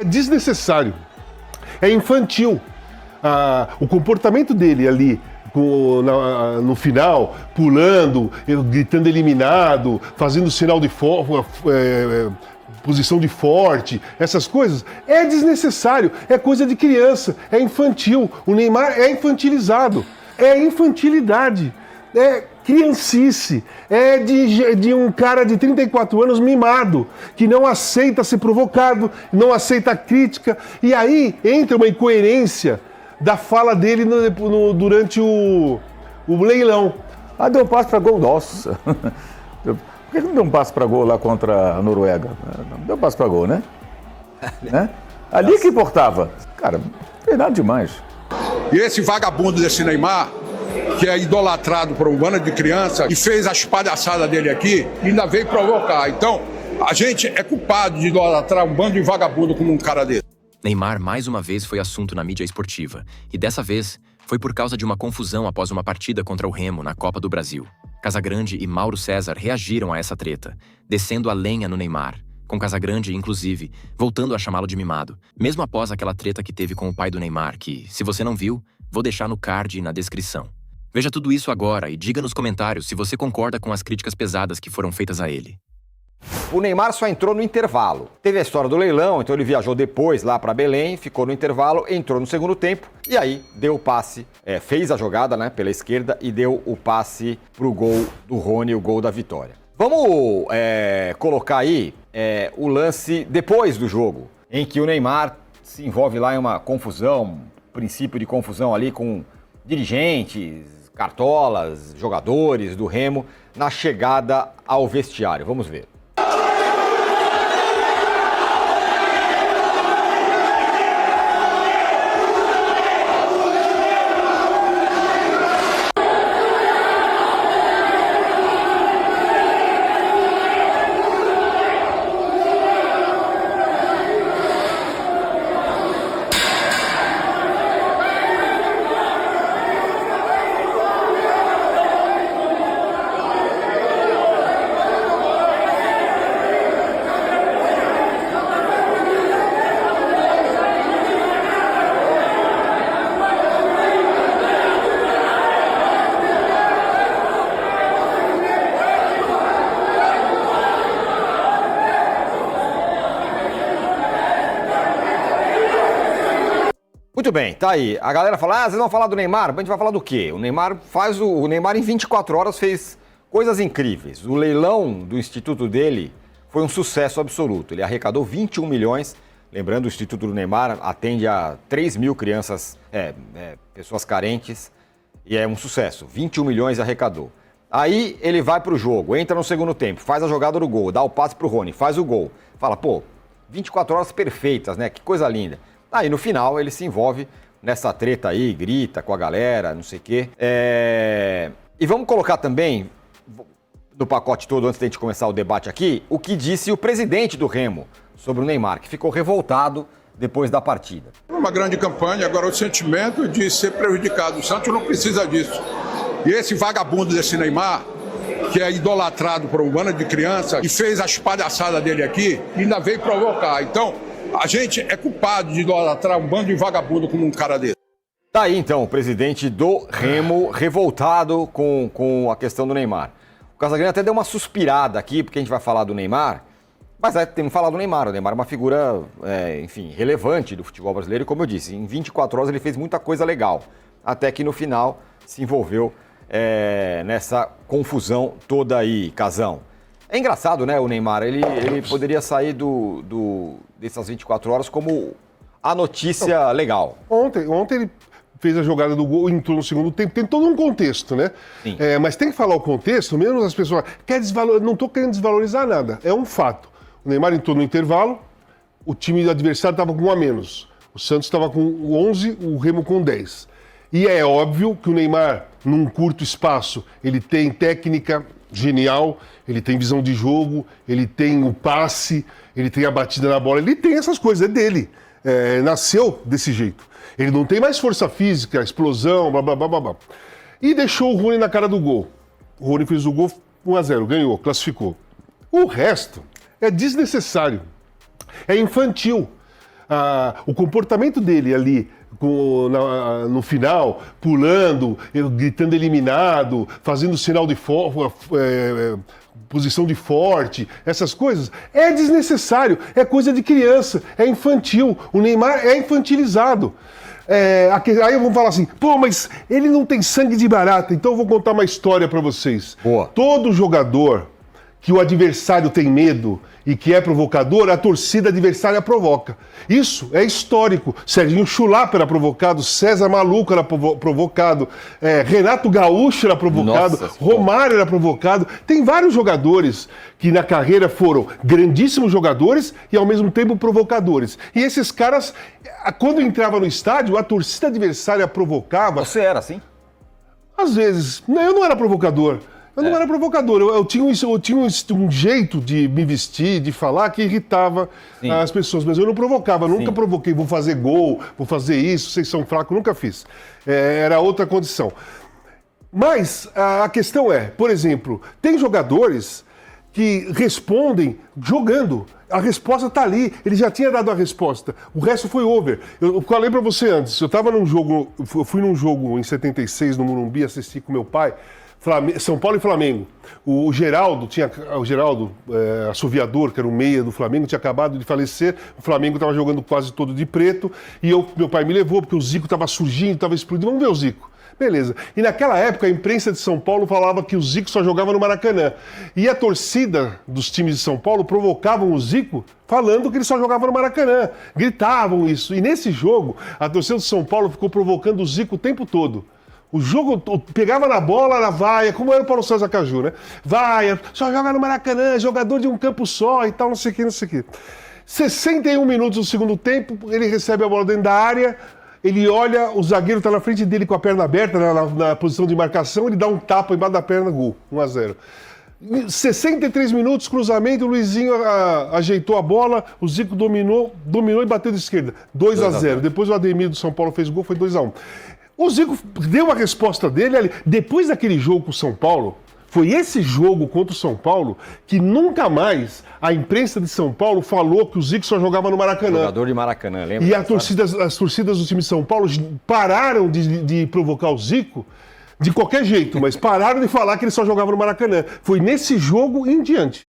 É desnecessário, é infantil. O comportamento dele ali no final, pulando, gritando eliminado, fazendo sinal de posição de forte, essas coisas, é desnecessário, é coisa de criança, é infantil. O Neymar é infantilizado, é infantilidade, é criancice, é de um cara de 34 anos mimado, que não aceita ser provocado, não aceita a crítica, e aí entra uma incoerência da fala dele durante o leilão. Deu um passe para gol, nossa. Por que não deu um passe para gol lá contra a Noruega? Não deu um passe para gol, né? Ali que importava. Cara, não fez nada demais. E esse vagabundo desse Neymar, que é idolatrado por um bando de criança e fez as palhaçadas dele aqui, ainda veio provocar. Então, a gente é culpado de idolatrar um bando de vagabundo como um cara desse. Neymar mais uma vez foi assunto na mídia esportiva, e dessa vez foi por causa de uma confusão após uma partida contra o Remo na Copa do Brasil. Casagrande e Mauro César reagiram a essa treta, descendo a lenha no Neymar, com Casagrande, inclusive, voltando a chamá-lo de mimado, mesmo após aquela treta que teve com o pai do Neymar, que, se você não viu, vou deixar no card e na descrição. Veja tudo isso agora e diga nos comentários se você concorda com as críticas pesadas que foram feitas a ele. O Neymar só entrou no intervalo. Teve a história do leilão, então ele viajou depois lá para Belém, ficou no intervalo, entrou no segundo tempo e aí deu o passe, fez a jogada, né, pela esquerda e deu o passe pro gol do Rony, o gol da vitória. Vamos colocar aí o lance depois do jogo, em que o Neymar se envolve lá em uma confusão, princípio de confusão ali com dirigentes, cartolas, jogadores do Remo, na chegada ao vestiário. Vamos ver. Muito bem, tá aí. A galera fala, vocês vão falar do Neymar? A gente vai falar do quê? O Neymar em 24 horas fez coisas incríveis. O leilão do instituto dele foi um sucesso absoluto. Ele arrecadou 21 milhões. Lembrando, o Instituto do Neymar atende a 3 mil crianças, pessoas carentes, e é um sucesso. 21 milhões arrecadou. Aí ele vai pro jogo, entra no segundo tempo, faz a jogada do gol, dá o passe pro Rony, faz o gol. Fala, 24 horas perfeitas, né? Que coisa linda. Aí no final ele se envolve nessa treta aí, grita com a galera, não sei o quê. E vamos colocar também, no pacote todo, antes de a gente começar o debate aqui, o que disse o presidente do Remo sobre o Neymar, que ficou revoltado depois da partida. Uma grande campanha, agora o sentimento de ser prejudicado. O Santos não precisa disso. E esse vagabundo desse Neymar, que é idolatrado por um bando de criança e fez as palhaçadas dele aqui, ainda veio provocar. Então, a gente é culpado de idolatrar um bando de vagabundo como um cara desse. Tá aí então, o presidente do Remo revoltado com a questão do Neymar. O Casagrande até deu uma suspirada aqui, porque a gente vai falar do Neymar, mas temos que falar do Neymar. O Neymar é uma figura, relevante do futebol brasileiro e, como eu disse, em 24 horas ele fez muita coisa legal, até que no final se envolveu nessa confusão toda aí, Casão. É engraçado, né, o Neymar, ele poderia sair dessas 24 horas como a notícia legal. Ontem ele fez a jogada do gol, entrou no segundo tempo, tem todo um contexto, né? Sim. Mas tem que falar o contexto, mesmo as pessoas... Não estou querendo desvalorizar nada, é um fato. O Neymar entrou no intervalo, o time do adversário estava com 1 a menos. O Santos estava com 11, o Remo com 10. E é óbvio que o Neymar, num curto espaço, ele tem técnica genial, ele tem visão de jogo, ele tem o passe, ele tem a batida na bola, ele tem essas coisas, é dele. Nasceu desse jeito. Ele não tem mais força física, explosão, blá, blá, blá, blá, blá. E deixou o Rony na cara do gol. O Rony fez o gol 1-0, ganhou, classificou. O resto é desnecessário, é infantil. o comportamento dele ali no final, pulando, gritando eliminado, fazendo sinal de posição de forte, essas coisas, é desnecessário, é coisa de criança, é infantil. O Neymar é infantilizado. Aí vamos falar assim, pô, mas ele não tem sangue de barata, então eu vou contar uma história pra vocês. Boa. Todo jogador que o adversário tem medo e que é provocador, a torcida adversária provoca. Isso é histórico. Serginho Chulapa era provocado, César Maluco era provocado, Renato Gaúcho era provocado, Nossa, Romário era provocado. Tem vários jogadores que na carreira foram grandíssimos jogadores e ao mesmo tempo provocadores. E esses caras, quando entrava no estádio, a torcida adversária provocava. Você era assim? Às vezes. Não, eu não era provocador. Eu não era provocador, eu tinha um jeito de me vestir, de falar, que irritava as pessoas, mas eu não provocava, nunca provoquei, vou fazer gol, vou fazer isso, vocês são fracos, nunca fiz. Era outra condição. Mas a questão é, por exemplo, tem jogadores que respondem jogando. A resposta está ali, ele já tinha dado a resposta, o resto foi over. Eu falei para você antes, eu fui num jogo em 76 no Morumbi, assisti com meu pai, São Paulo e Flamengo. O Geraldo, assoviador, que era o meia do Flamengo, tinha acabado de falecer. O Flamengo estava jogando quase todo de preto. E meu pai me levou, porque o Zico estava surgindo, estava explodindo. Vamos ver o Zico. Beleza. E naquela época, a imprensa de São Paulo falava que o Zico só jogava no Maracanã. E a torcida dos times de São Paulo provocavam o Zico falando que ele só jogava no Maracanã. Gritavam isso. E nesse jogo, a torcida de São Paulo ficou provocando o Zico o tempo todo. O jogo pegava na bola, na vaia, como era o Paulo César Caju, né? Vaia, só joga no Maracanã, jogador de um campo só e tal, não sei o que, não sei o que. 61 minutos no segundo tempo, ele recebe a bola dentro da área, ele olha, o zagueiro está na frente dele com a perna aberta, na posição de marcação, ele dá um tapa embaixo da perna, gol, 1-0. 63 minutos, cruzamento, o Luizinho ajeitou a bola, o Zico dominou e bateu de esquerda, 2-0. Depois o Ademir do São Paulo fez gol, foi 2-1. O Zico deu a resposta dele ali. Depois daquele jogo com o São Paulo, foi esse jogo contra o São Paulo que nunca mais a imprensa de São Paulo falou que o Zico só jogava no Maracanã. Jogador de Maracanã, lembra? E as torcidas do time de São Paulo pararam de provocar o Zico de qualquer jeito, mas pararam de falar que ele só jogava no Maracanã. Foi nesse jogo em diante.